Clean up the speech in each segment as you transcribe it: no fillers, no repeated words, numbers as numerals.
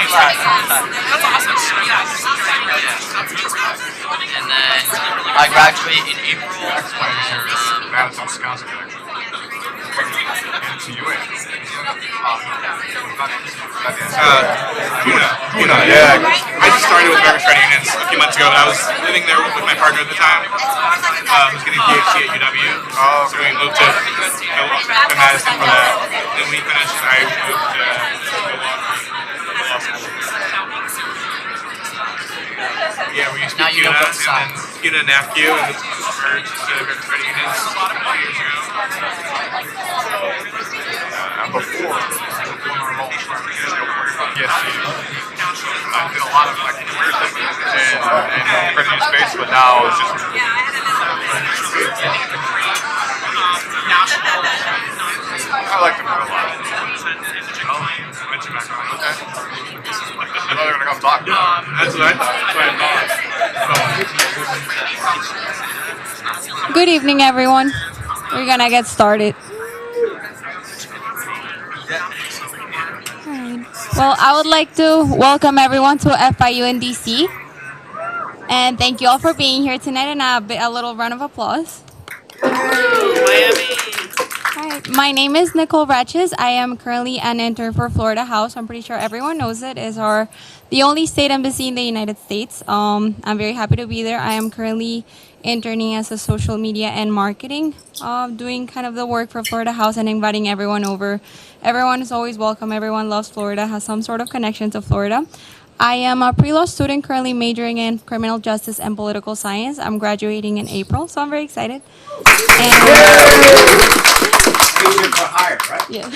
That's awesome. And then I graduate in April. Madison, Wisconsin. And to UA. Una, yeah. I just started with Beverage Credit Unions a few months ago, but I was living there with my partner at the time. I was getting a PhD at UW, so we moved to Madison for that. Then we finished, I moved to law school. Yeah, we used to be CUNA, and then CUNA and FIU, and it's merged to Beverage Credit Unions a few years ago. Before remote, yes, I did a lot of like weird things in credit union space, but now it's just I like them a lot. I thought they were gonna come talk. That's what I thought. Good evening, everyone. We're gonna get started. Well, I would like to welcome everyone to FIU in DC. And thank you all for being here tonight, and a little round of applause. Miami. Hi, my name is Nicole Ratches. I am currently an intern for Florida House. I'm pretty sure everyone knows it is the only state embassy in the United States. I'm very happy to be there. I am currently interning as a social media and marketing, doing kind of the work for Florida House and inviting everyone over. Everyone is always welcome. Everyone loves Florida, has some sort of connection to Florida. I am a pre-law student currently majoring in criminal justice and political science. I'm graduating in April, so I'm very excited. Yeah.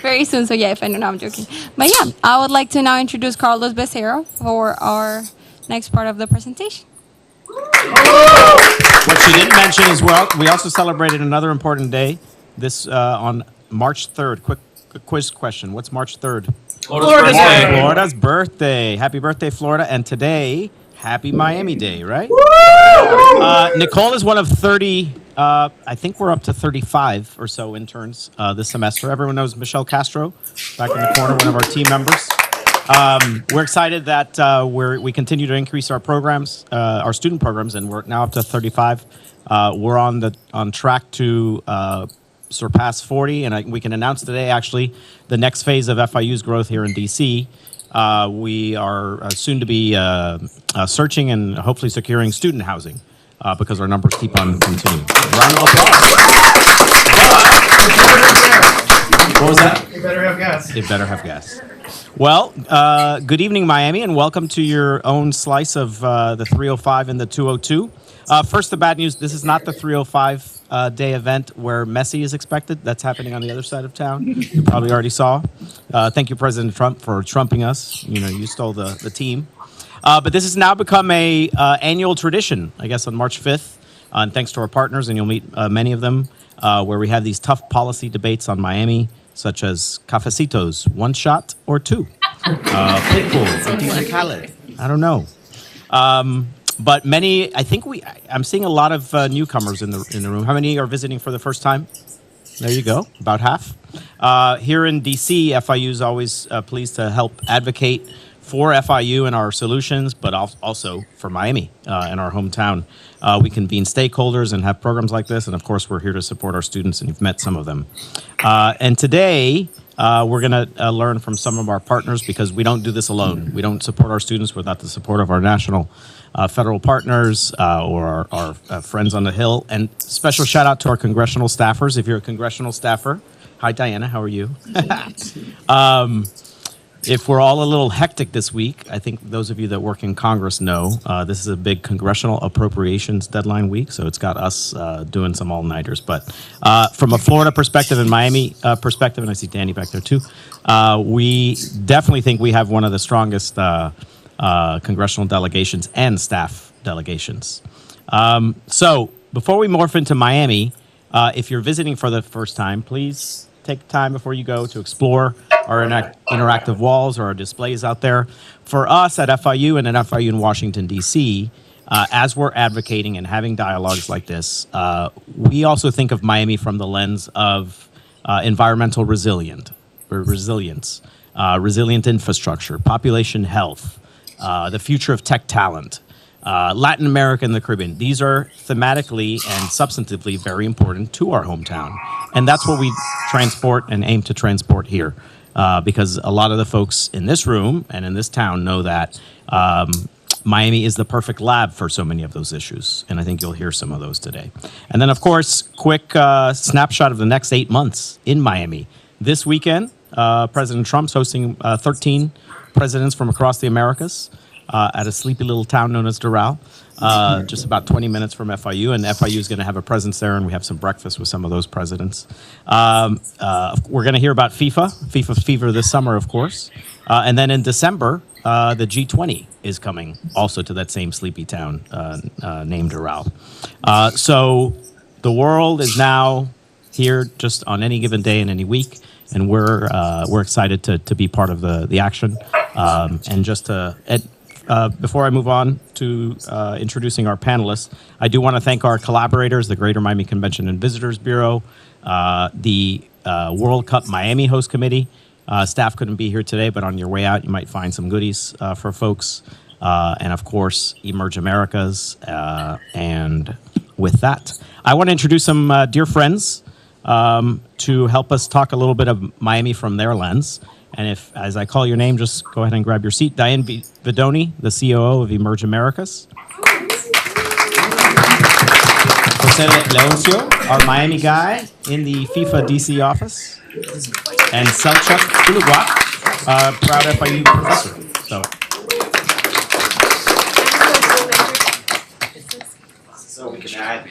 Very soon, so yeah, if I know, I'm joking. But yeah, I would like to now introduce Carlos Becerra for our next part of the presentation. What she didn't mention is we also celebrated another important day this on March 3rd. Quick quiz question. What's March 3rd? Florida's birthday. Florida's birthday. Happy birthday, Florida. And today, happy Miami Day, right? Nicole is one of 30, I think we're up to 35 or so interns this semester. Everyone knows Michelle Castro, back in the corner, one of our team members. We're excited that we continue to increase our programs, our student programs, and we're now up to 35. We're on track to surpass 40, and we can announce today, actually, the next phase of FIU's growth here in DC. We are soon to be searching and hopefully securing student housing because our numbers keep on continuing. Round of applause. What was that? You better have gas. It better have gas. Well, good evening, Miami, and welcome to your own slice of the 305 and the 202. First, the bad news. This is not the 305 day event where Messi is expected. That's happening on the other side of town. You probably already saw. Thank you, President Trump, for trumping us. You know, you stole the team. But this has now become a annual tradition, I guess, on March 5th. And thanks to our partners, and you'll meet many of them, where we have these tough policy debates on Miami, such as cafecitos, one shot or two. Pitbull, Khaled. I don't know. But many, I think I'm seeing a lot of newcomers in the room. How many are visiting for the first time? There you go, about half. Here in DC, FIU is always pleased to help advocate for FIU and our solutions, but also for Miami and our hometown. We convene stakeholders and have programs like this, and of course, we're here to support our students, and you've met some of them. And today, we're going to learn from some of our partners because we don't do this alone. We don't support our students without the support of our national federal partners or our friends on the Hill. And special shout out to our congressional staffers. If you're a congressional staffer, hi, Diana, how are you? If we're all a little hectic this week, I think those of you that work in Congress know this is a big congressional appropriations deadline week, so it's got us doing some all-nighters. But from a Florida perspective and Miami perspective, and I see Danny back there too, we definitely think we have one of the strongest congressional delegations and staff delegations. So before we morph into Miami, if you're visiting for the first time, please take time before you go to explore our interactive walls or our displays out there. For us at FIU and at FIU in Washington, D.C., as we're advocating and having dialogues like this, we also think of Miami from the lens of environmental resilience. resilient infrastructure, population health, the future of tech talent, Latin America and the Caribbean. These are thematically and substantively very important to our hometown. And that's what we transport and aim to transport here. Because a lot of the folks in this room and in this town know that Miami is the perfect lab for so many of those issues. And I think you'll hear some of those today. And then, of course, quick snapshot of the next 8 months in Miami. This weekend, President Trump's hosting 13 presidents from across the Americas at a sleepy little town known as Doral, just about 20 minutes from FIU. And FIU is going to have a presence there, and we have some breakfast with some of those presidents. We're going to hear about FIFA Fever this summer, of course. And then in December, the G20 is coming also to that same sleepy town named Doral. So the world is now here just on any given day and any week. And we're excited to be part of the action. And just before I move on to introducing our panelists, I do want to thank our collaborators, the Greater Miami Convention and Visitors Bureau, the World Cup Miami Host Committee. Staff couldn't be here today, but on your way out, you might find some goodies for folks. And of course, Emerge Americas. And with that, I want to introduce some dear friends to help us talk a little bit of Miami from their lens. And if, as I call your name, just go ahead and grab your seat. Diane Vidoni, the COO of Emerge Americas. Jose Leoncio, our Miami guy in the FIFA DC office. And Selchuk Ulugwa, proud FIU professor. So we can add.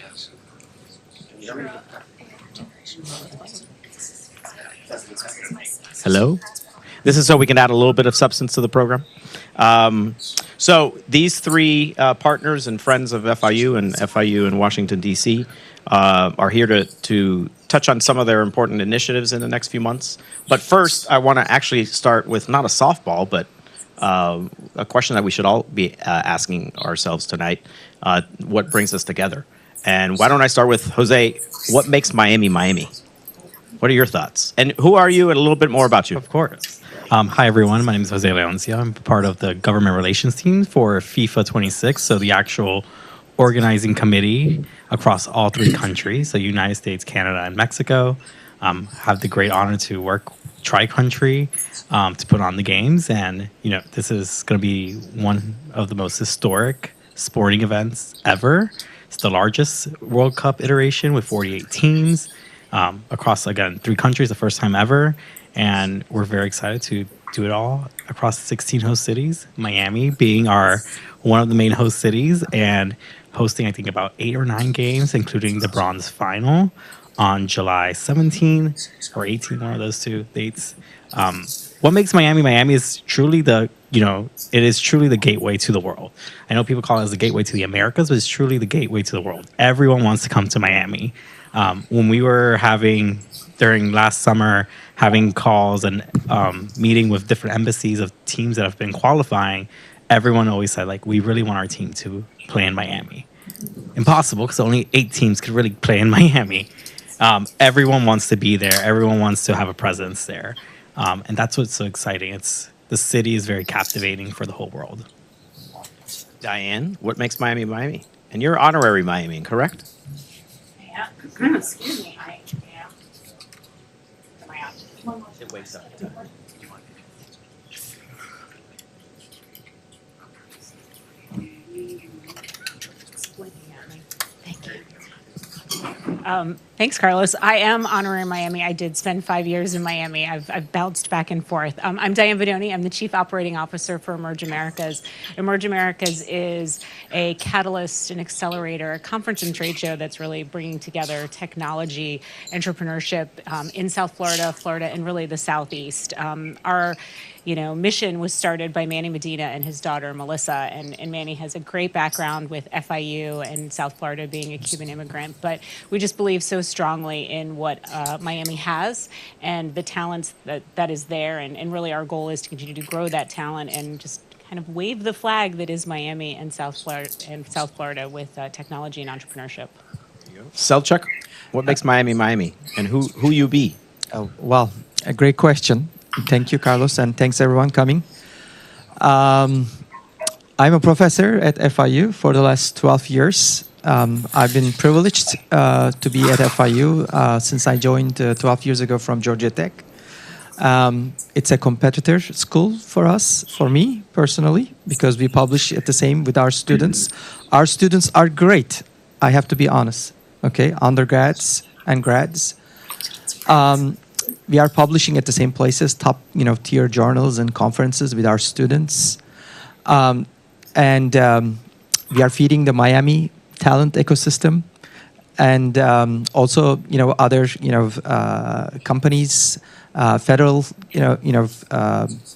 Hello. This is so we can add a little bit of substance to the program. So these three partners and friends of FIU and FIU in Washington, D.C. Are here to touch on some of their important initiatives in the next few months. But first, I want to actually start with not a softball, but a question that we should all be asking ourselves tonight. What brings us together? And why don't I start with Jose? What makes Miami Miami? What are your thoughts? And who are you and a little bit more about you? Of course. Hi, everyone. My name is Jose Leoncio. I'm part of the government relations team for FIFA 26, so the actual organizing committee across all three countries, so United States, Canada, and Mexico. Have the great honor to work tri-country to put on the games. And, this is going to be one of the most historic sporting events ever. It's the largest World Cup iteration with 48 teams across, again, three countries, the first time ever. And we're very excited to do it all across 16 host cities, Miami being one of the main host cities, and hosting, I think, about 8 or 9 games, including the bronze final on July 17 or 18, one of those two dates. What makes Miami Miami is truly it is truly the gateway to the world. I know people call it as the gateway to the Americas, but it's truly the gateway to the world. Everyone wants to come to Miami. When we were during last summer, having calls and meeting with different embassies of teams that have been qualifying, everyone always said, we really want our team to play in Miami. Impossible, because only 8 teams could really play in Miami. Everyone wants to be there. Everyone wants to have a presence there. And that's what's so exciting. The city is very captivating for the whole world. Diane, what makes Miami Miami? And you're honorary Miami, correct? Yeah. Excuse me. I am. Am I on? It wakes up. Thanks, Carlos. I am honorary Miami. I did spend 5 years in Miami. I've bounced back and forth. I'm Diane Vidoni. I'm the Chief Operating Officer for Emerge Americas. Emerge Americas is a catalyst, an accelerator, a conference and trade show that's really bringing together technology, entrepreneurship in South Florida, and really the Southeast. Our mission was started by Manny Medina and his daughter, Melissa. And Manny has a great background with FIU and South Florida being a Cuban immigrant. But we just believe so strongly in what Miami has and the talents that is there. And really our goal is to continue to grow that talent and just kind of wave the flag that is Miami and South Florida with technology and entrepreneurship. Selchuk, what makes Miami Miami? And who you be? Oh, well, a great question. Thank you, Carlos, and thanks everyone coming. I'm a professor at FIU for the last 12 years. I've been privileged to be at FIU since I joined 12 years ago from Georgia Tech. It's a competitor school for us, for me personally, because we publish at the same with our students. Our students are great, I have to be honest, okay, undergrads and grads. We are publishing at the same places, top tier journals and conferences with our students. And we are feeding the Miami talent ecosystem, and also other companies, federal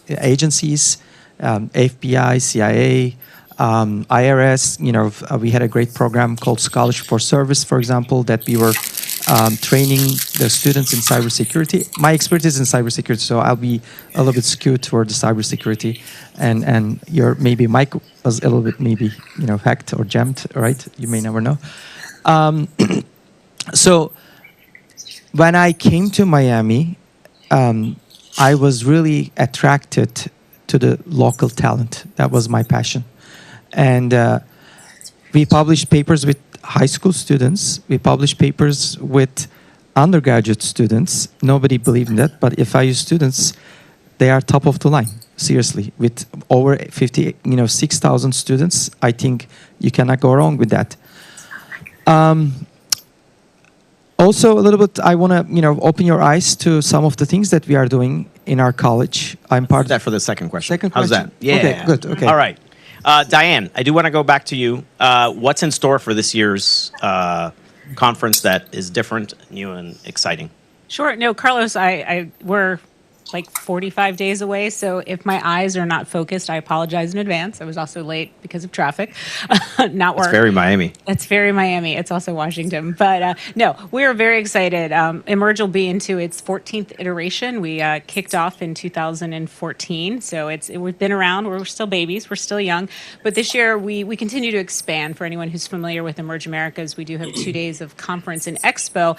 agencies, FBI, CIA, IRS. We had a great program called Scholarship for Service, for example, that we were training the students in cybersecurity. My expertise in cybersecurity, so I'll be a little bit skewed toward the cybersecurity, and your maybe mic was a little bit maybe hacked or jammed, right? You may never know. So when I came to Miami, I was really attracted to the local talent. That was my passion, and we published papers with high school students. We published papers with undergraduate students. Nobody believed in that, but FIU students, they are top of the line. Seriously, with over 6,000 students, I think you cannot go wrong with that. Also, a little bit, I want to open your eyes to some of the things that we are doing in our college. I'm part of that for the second question. Second How's question. that? Yeah. Okay, good. Okay. All right. Diane, I do want to go back to you. What's in store for this year's conference that is different, new, and exciting? Sure. No, Carlos, we're like 45 days away, so if my eyes are not focused, I apologize in advance. I was also late because of traffic, not work. It's very Miami. It's very Miami. It's also Washington. But no, we're very excited. Emerge will be into its 14th iteration. We kicked off in 2014, so we've been around. We're still babies. We're still young. But this year, we continue to expand. For anyone who's familiar with Emerge Americas, we do have 2 days of conference and expo.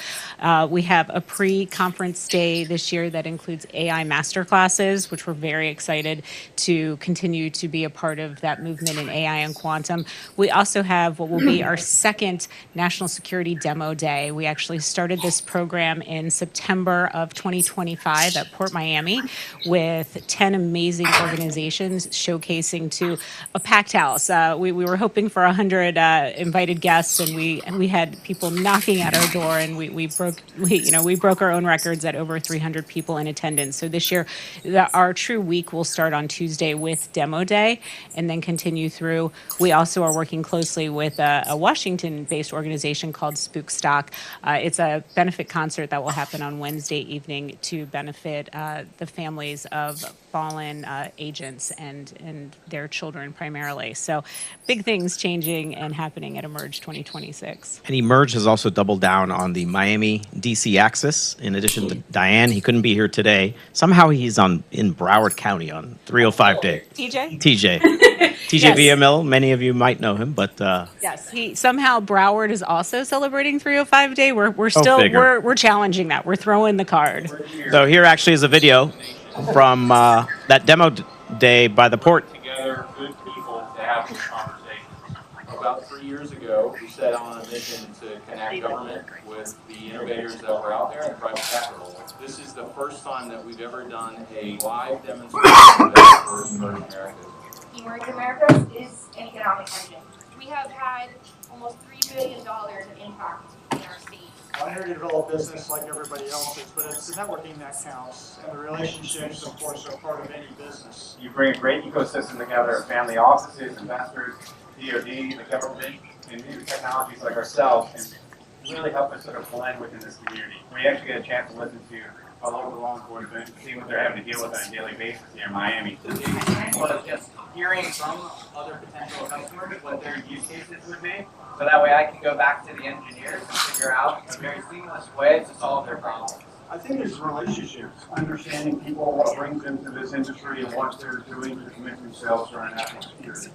We have a pre-conference day this year that includes AI master classes, which we're very excited to continue to be a part of that movement in AI and quantum. We also have what will be our second National Security Demo Day. We actually started this program in September of 2025 at Port Miami with 10 amazing organizations showcasing to a packed house. We were hoping for 100 invited guests, and we had people knocking at our door, and we broke our own records at over 300 people in attendance. So this year, our true week will start on Tuesday with Demo Day and then continue through. We also are working closely with a Washington-based organization called Spook Stock. It's a benefit concert that will happen on Wednesday evening to benefit the families of fallen agents and their children primarily. So big things changing and happening at Emerge 2026. And Emerge has also doubled down on the Miami-DC axis. In addition to Diane, he couldn't be here today. Somehow he's in Broward County on 305 Day. TJ? TJ Yes. Villamil, many of you might know him, but Yes, somehow Broward is also celebrating 305 Day. We're still we're challenging that. We're throwing the card. So here actually is a video from that demo day by the port. Together good people to have this conversation. About 3 years ago, we set on a mission to connect government with the innovators that were out there in private capital. This is the first time that we've ever done a live demonstration for Emerge Americas. Emerge Americas is an economic engine. We have had almost $3 billion of impact in our state. I'm here to develop business like everybody else is, but it's the networking that counts, and the relationships, of course, are part of any business. You bring a great ecosystem together of family offices, investors, DoD, the government, and new technologies like ourselves, and really help us sort of blend within this community. We actually get a chance to listen to a local law enforcement, see what they're having to deal with on a daily basis here in Miami. Was just hearing from other potential customers what their use cases would be, so that way I can go back to the engineers and figure out a very seamless way to solve their problems. I think it's relationships, understanding people, what brings them to this industry, and what they're doing to commit themselves to our national security.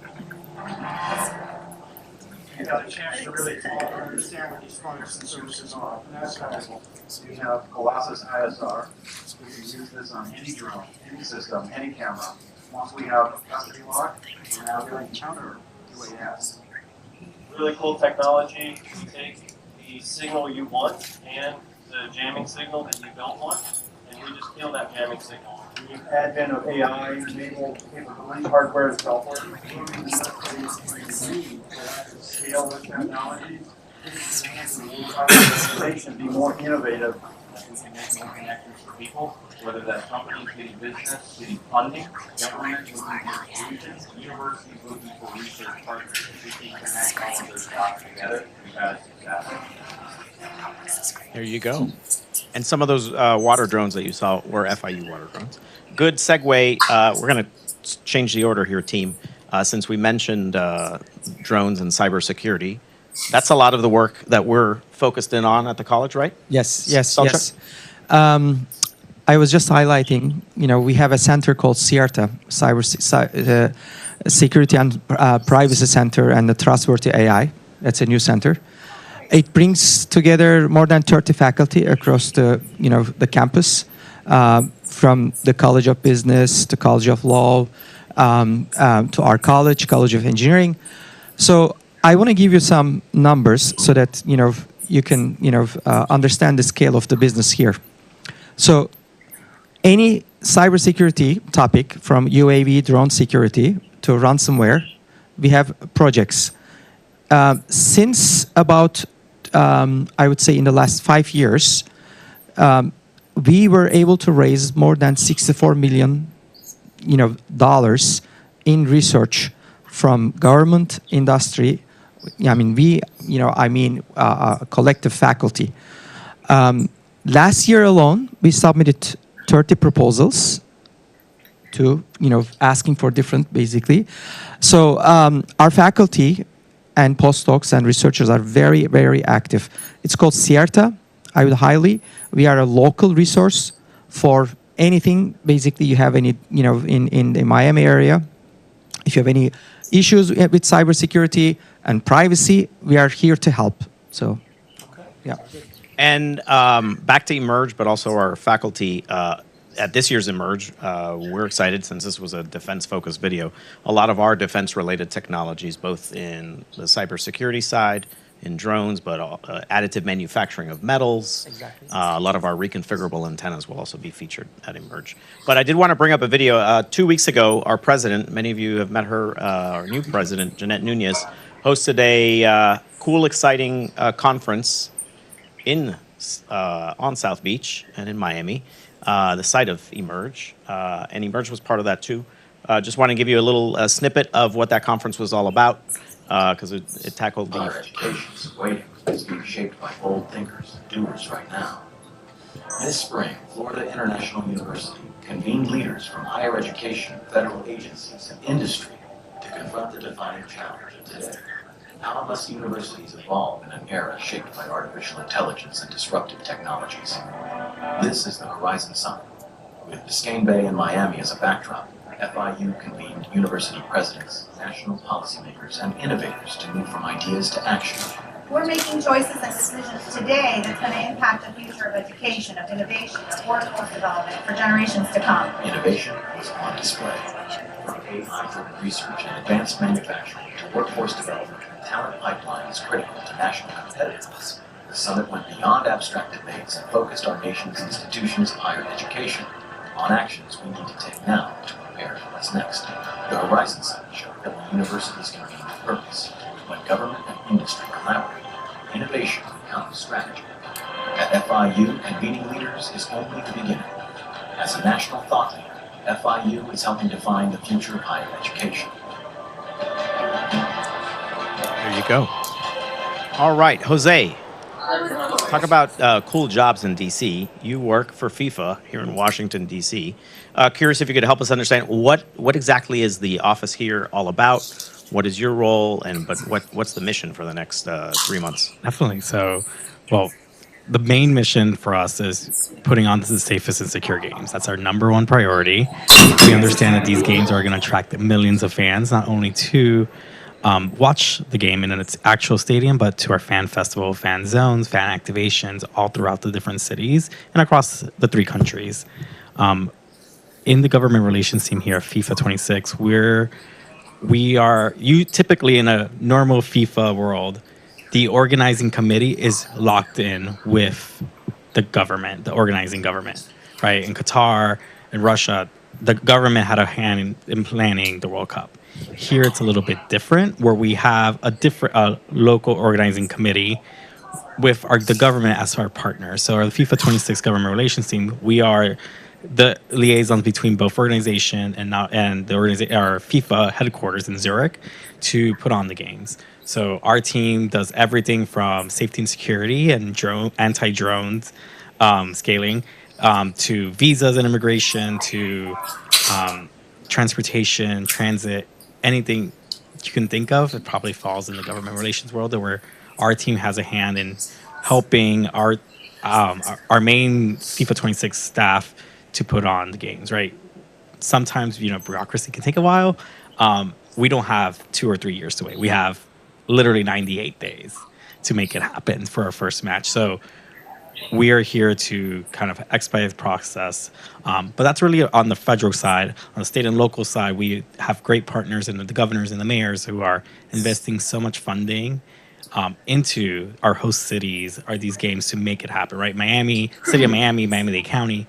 you got a chance to really understand what these products and services are, and that's valuable. We have Colossus ISR. We can use this on any drone, any system, any camera. Once we have custody lock, we're now doing counter UAS. Really cool technology. You take the signal you want and the jamming signal that you don't want, and we just kill that jamming signal. The advent of AI-enabled capability, hardware and software. Scale with technology. And be more innovative. We can make more connections for people, whether that's companies getting business, getting funding, government looking for solutions, universities looking for research partners. If we can connect all of those dots together, we've had success. There you go. And some of those water drones that you saw were FIU water drones. Good segue. We're going to change the order here, team. Since we mentioned drones and cybersecurity, that's a lot of the work that we're focused in on at the college, right? Yes. Selchuk? I was just highlighting, we have a center called CIRTA, Security and Privacy Center and the Trustworthy AI. That's a new center. It brings together more than 30 faculty across the campus, from the College of Business to College of Law, to our College of Engineering. So I want to give you some numbers so that you can understand the scale of the business here. So any cybersecurity topic, from UAV drone security to ransomware, we have projects. Since about I would say in the last 5 years, we were able to raise more than $64 million, dollars in research from government, industry. I mean, collective faculty. Last year alone, we submitted 30 proposals to, asking for different, basically. So our faculty and postdocs and researchers are very, very active. It's called CIRTA. I would we are a local resource for anything, basically, you have any, in the Miami area. If you have any issues with cybersecurity and privacy, we are here to help. So, yeah. And back to Emerge, but also our faculty. At this year's Emerge, we're excited since this was a defense-focused video. A lot of our defense-related technologies, both in the cybersecurity side, in drones, but additive manufacturing of metals. Exactly. A lot of our reconfigurable antennas will also be featured at Emerge. But I did want to bring up a video. 2 weeks ago, our president, many of you have met her, our new president, Jeanette Nunez, hosted a cool, exciting conference on South Beach and in Miami. The site of Emerge, and Emerge was part of that too. Just want to give you a little snippet of what that conference was all about, because it tackled the... Higher education is waiting, is being shaped by bold thinkers and doers right now. This spring, Florida International University convened leaders from higher education, federal agencies, and industry to confront the defining challenge of today. How must universities evolve in an era shaped by artificial intelligence and disruptive technologies? This is the Horizon Summit. With Biscayne Bay and Miami as a backdrop, FIU convened university presidents, national policymakers, and innovators to move from ideas to action. We're making choices and decisions today that's going to impact the future of education, of innovation, of workforce development for generations to come. Innovation was on display. From AI-driven research and advanced manufacturing to workforce development, talent pipeline is critical to national competitiveness. The summit went beyond abstract debates and focused our nation's institutions of higher education on actions we need to take now to prepare for what's next. The Horizon Summit showed that when universities convene with purpose, when government and industry collaborate, innovation becomes strategy. At FIU, convening leaders is only the beginning. As a national thought leader, FIU is helping define the future of higher education. There you go. All right, Jose, talk about cool jobs in D.C. You work for FIFA here in Washington, D.C. Curious if you could help us understand what exactly is the office here all about? What is your role, but what's the mission for the next 3 months? Definitely. So, well, the main mission for us is putting on the safest and secure games. That's our number one priority. We understand that these games are going to attract millions of fans, not only to watch the game in its actual stadium, but to our fan festival, fan zones, fan activations all throughout the different cities and across the 3 countries. In the government relations team here at FIFA 26, we are typically in a normal FIFA world, the organizing committee is locked in with the government, the organizing government, right? In Qatar and Russia, the government had a hand in planning the World Cup. Here it's a little bit different, where we have a local organizing committee with the government as our partner. So our FIFA 26 government relations team, we are the liaisons between both organization and our FIFA headquarters in Zurich to put on the games. So our team does everything from safety and security and anti-drones scaling to visas and immigration to transportation, transit, anything you can think of. It probably falls in the government relations world, where our team has a hand in helping our main FIFA 26 staff to put on the games, right? Sometimes, bureaucracy can take a while. We don't have 2 or 3 years to wait. We have literally 98 days to make it happen for our first match. So we are here to kind of expedite the process. But that's really on the federal side. On the state and local side, we have great partners in the governors and the mayors who are investing so much funding into our host cities, these games to make it happen, right? Miami, City of Miami, Miami-Dade County,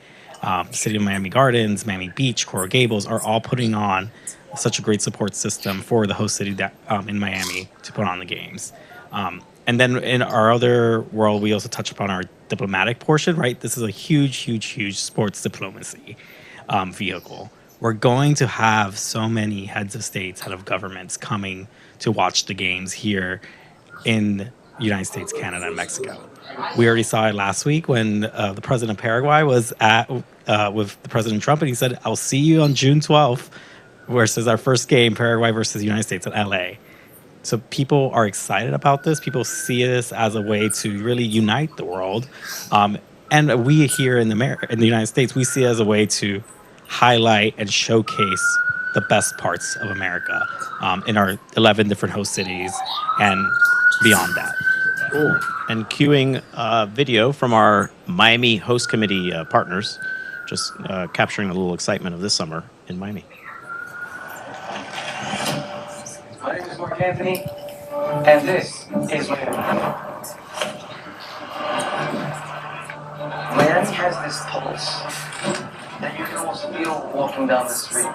City of Miami Gardens, Miami Beach, Coral Gables are all putting on such a great support system for the host city in Miami to put on the games. And then in our other world, we also touch upon our diplomatic portion, right? This is a huge, huge, huge sports diplomacy vehicle. We're going to have so many heads of states, head of governments coming to watch the games here in the United States, Canada, and Mexico. We already saw it last week when the president of Paraguay was with the President Trump, and he said, "I'll see you on June 12th, versus our first game, Paraguay versus the United States in LA." So people are excited about this. People see this as a way to really unite the world. And we here in the United States, we see it as a way to highlight and showcase the best parts of America in our 11 different host cities and beyond that. Cool. And cueing video from our Miami host committee partners, just capturing a little excitement of this summer in Miami. My name is Mark Anthony, and this is Miami. Miami has this pulse that you can almost feel walking down the street.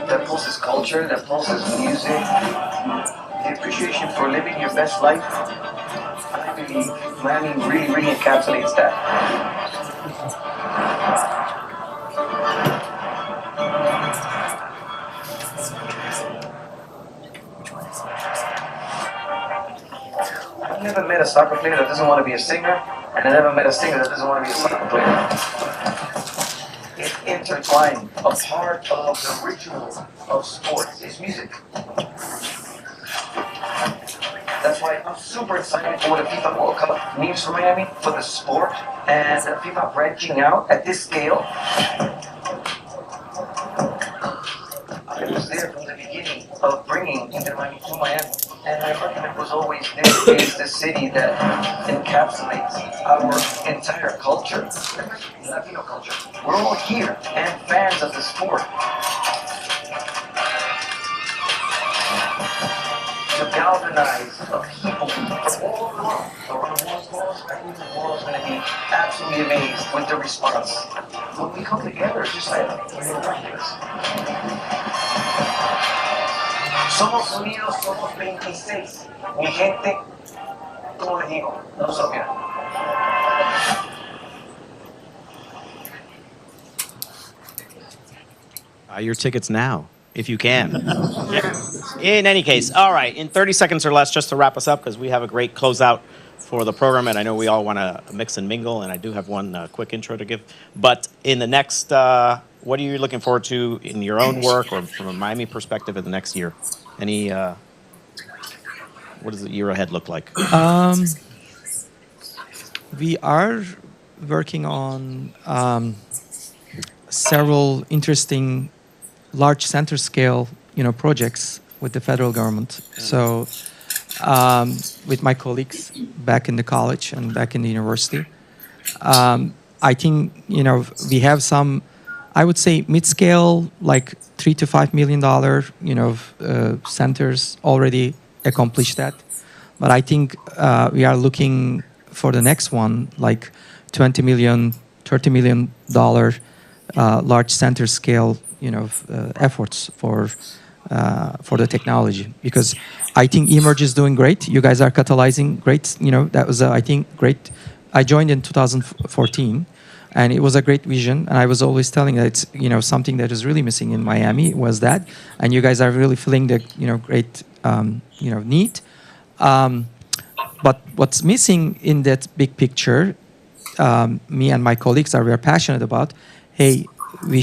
That pulse is culture, that pulse is music, the appreciation for living your best life. I believe Miami really, really encapsulates that. I've never met a soccer player that doesn't want to be a singer, and I never met a singer that doesn't want to be a soccer player. It's intertwined. A part of the ritual of sports is music. That's why I'm super excited for what the FIFA World Cup means for Miami, for the sport, and FIFA branching out at this scale. I was there from the beginning of bringing Inter Miami to Miami, and my argument was always, this is the city that encapsulates our entire culture, Latino culture. We're all here and fans of the sport. To galvanize a people from all over the world, around the world, I think the world is going to be absolutely amazed with the response. When we come together, it's just like miraculous. Somos unidos, somos 26. Mi gente, como les digo, no sabía. Buy your tickets now, if you can. In any case, all right, in 30 seconds or less, just to wrap us up, because we have a great closeout for the program, and I know we all want to mix and mingle, and I do have one quick intro to give. But in the next, what are you looking forward to in your own work or from a Miami perspective in the next year? Any, what does the year ahead look like? We are working on several interesting large center scale projects with the federal government. So with my colleagues back in the college and back in the university, I think, we have some, I would say, mid-scale, like $3 to $5 million, centers already accomplished that. But I think we are looking for the next one, like $20 million, $30 million large center scale, efforts for the technology. Because I think eMERGE is doing great. You guys are catalyzing great. That was, I think, great. I joined in 2014. And it was a great vision, and I was always telling that it's something that is really missing in Miami was that, and you guys are really filling the great need. But what's missing in that big picture, me and my colleagues are very passionate about. Hey, we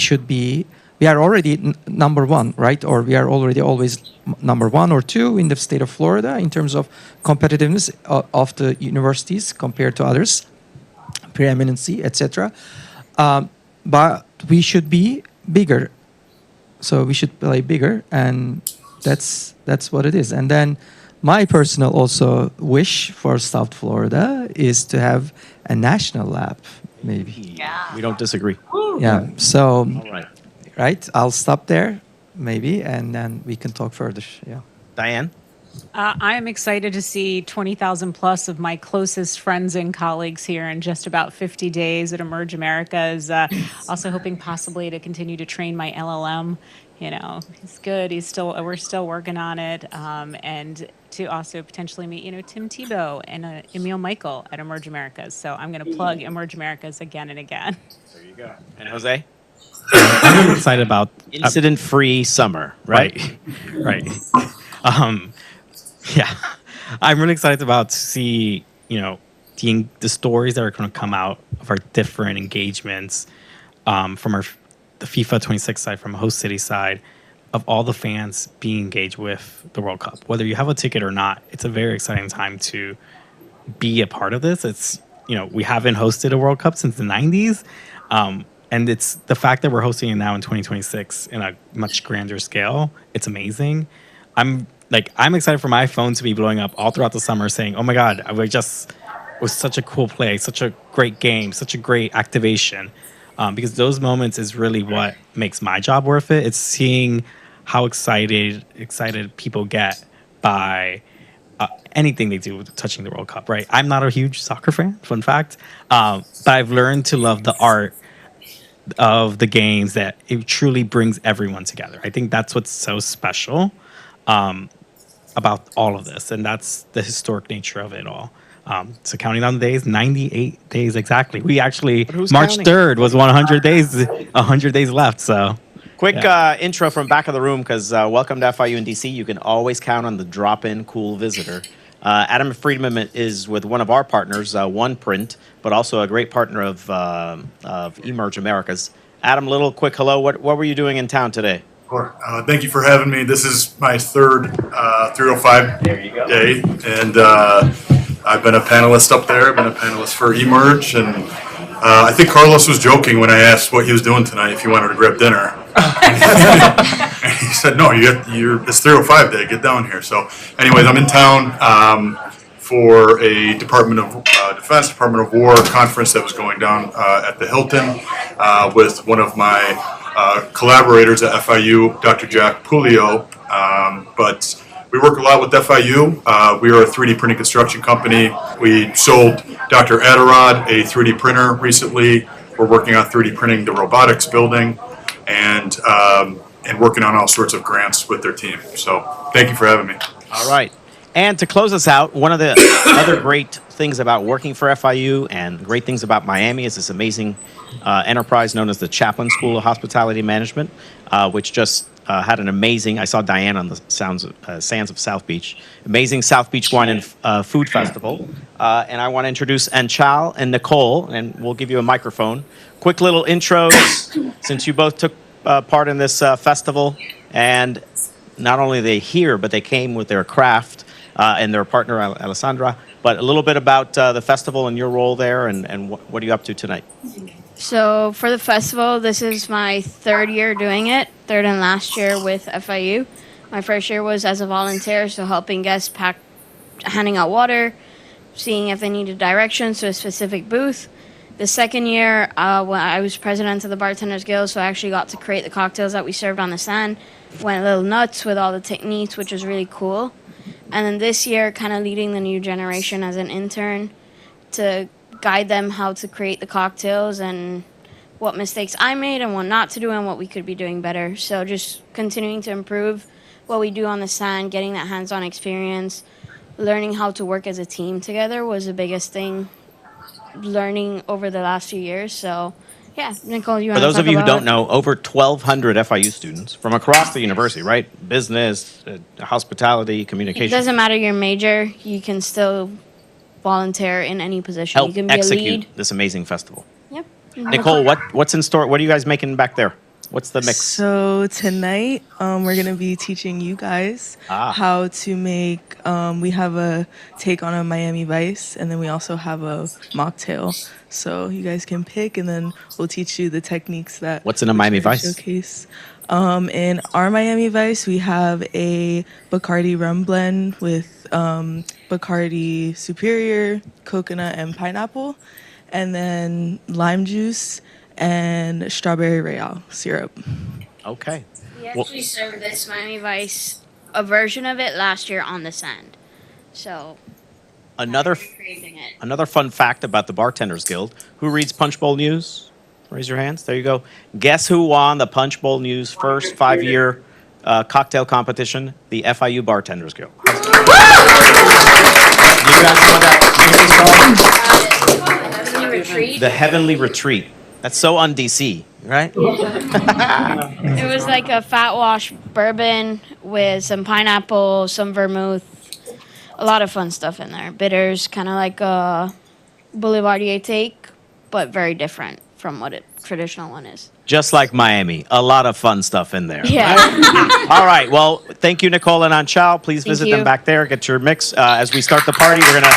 are already number one, right? Or we are already always number 1 or 2 in the state of Florida in terms of competitiveness of the universities compared to others. Preeminency, etc. But we should be bigger. So we should play bigger, and that's what it is. And then my personal also wish for South Florida is to have a national lab, maybe. Yeah. We don't disagree. Yeah. So, all right. Right. I'll stop there, maybe, and then we can talk further. Yeah. Diane? I am excited to see 20,000 plus of my closest friends and colleagues here in just about 50 days at eMERGE Americas. Also hoping possibly to continue to train my LLM. He's good. We're still working on it. And to also potentially meet, Tim Tebow and Emil Michael at eMERGE Americas. So I'm going to plug eMERGE Americas again and again. There you go. And Jose? I'm really excited about incident-free summer, right? Right. Yeah, I'm really excited about to see, the stories that are going to come out of our different engagements from the FIFA 26 side, from host city side, of all the fans being engaged with the World Cup. Whether you have a ticket or not, it's a very exciting time to be a part of this. It's, we haven't hosted a World Cup since the 90s. And it's the fact that we're hosting it now in 2026 in a much grander scale. It's amazing. I'm excited for my phone to be blowing up all throughout the summer saying, oh my God, it was such a cool play, such a great game, such a great activation. Because those moments is really what makes my job worth it. It's seeing how excited people get by anything they do touching the World Cup, right? I'm not a huge soccer fan, fun fact. But I've learned to love the art of the games, that it truly brings everyone together. I think that's what's so special about all of this, and that's the historic nature of it all. So counting down the days, 98 days exactly. We actually March 3rd was 100 days left. So quick intro from back of the room, because welcome to FIU in DC. You can always count on the drop-in cool visitor. Adam Friedman is with one of our partners, OnePrint, but also a great partner of eMERGE Americas. Adam, little quick hello. What were you doing in town today? Sure. Thank you for having me. This is my third 305 day, and I've been a panelist up there. I've been a panelist for eMERGE, and I think Carlos was joking when I asked what he was doing tonight, if he wanted to grab dinner. And he said, no, it's 305 day, get down here. So anyways, I'm in town for a Department of Defense, Department of War conference that was going down at the Hilton with one of my collaborators at FIU, Dr. Jack Pulio. But we work a lot with FIU. We are a 3D printing construction company. We sold Dr. Adarad a 3D printer recently. We're working on 3D printing the robotics building and working on all sorts of grants with their team. So thank you for having me. All right. And to close us out, one of the other great things about working for FIU and great things about Miami is this amazing enterprise known as the Chaplin School of Hospitality Management, which just had an amazing, I saw Diane on the sands of South Beach, amazing South Beach Wine and Food Festival. And I want to introduce Anchal and Nicole, and we'll give you a microphone. Quick little intros, since you both took part in this festival. And not only are they here, but they came with their craft and their partner, Alessandra. But a little bit about the festival and your role there, and what are you up to tonight? So for the festival, this is my third year doing it, third and last year with FIU. My first year was as a volunteer, so helping guests pack, handing out water, seeing if they needed directions to a specific booth. The second year, when I was president of the Bartenders Guild, so I actually got to create the cocktails that we served on the stand. Went a little nuts with all the techniques, which was really cool. And then this year, kind of leading the new generation as an intern to guide them how to create the cocktails and what mistakes I made and what not to do and what we could be doing better. So just continuing to improve what we do on the stand, getting that hands-on experience, learning how to work as a team together was the biggest thing, learning over the last few years. So, yeah, Nicole, you want to For those of you who don't it? know, over 1,200 FIU students from across the university, right? Business, hospitality, It communication. doesn't matter your major, you can still volunteer in any position. Help You can be a execute lead. this amazing festival. Yep. Nicole, what's in store? What are you guys making back there? What's the mix? So tonight, we're gonna be teaching you guys how to make. We have a take on a Miami Vice, and then we also have a mocktail. So you guys can pick, and then we'll teach you the techniques that. What's in a Miami Vice? Showcase. In our Miami Vice, we have a Bacardi rum blend with Bacardi Superior, coconut, and pineapple, and then lime juice and strawberry Real syrup. Okay. We actually served this Miami Vice, a version of it last year on the sand. So Another fun fact about the Bartenders Guild. Who reads Punch Bowl News? Raise your hands. There you go. Guess who won the Punch Bowl News first 5-year cocktail competition? The FIU Bartenders Guild. You guys know that? Retreat. The Heavenly Retreat. That's so un-DC, right? It was like a fat wash bourbon with some pineapple, some vermouth, a lot of fun stuff in there. Bitters, kind of like a Boulevardier take, but very different from what a traditional one is. Just like Miami. A lot of fun stuff in there. Yeah. All right. Well, thank you, Nicole and Anchal. Please Thank visit you. them back there. Get your mix. As we start the party, we're going to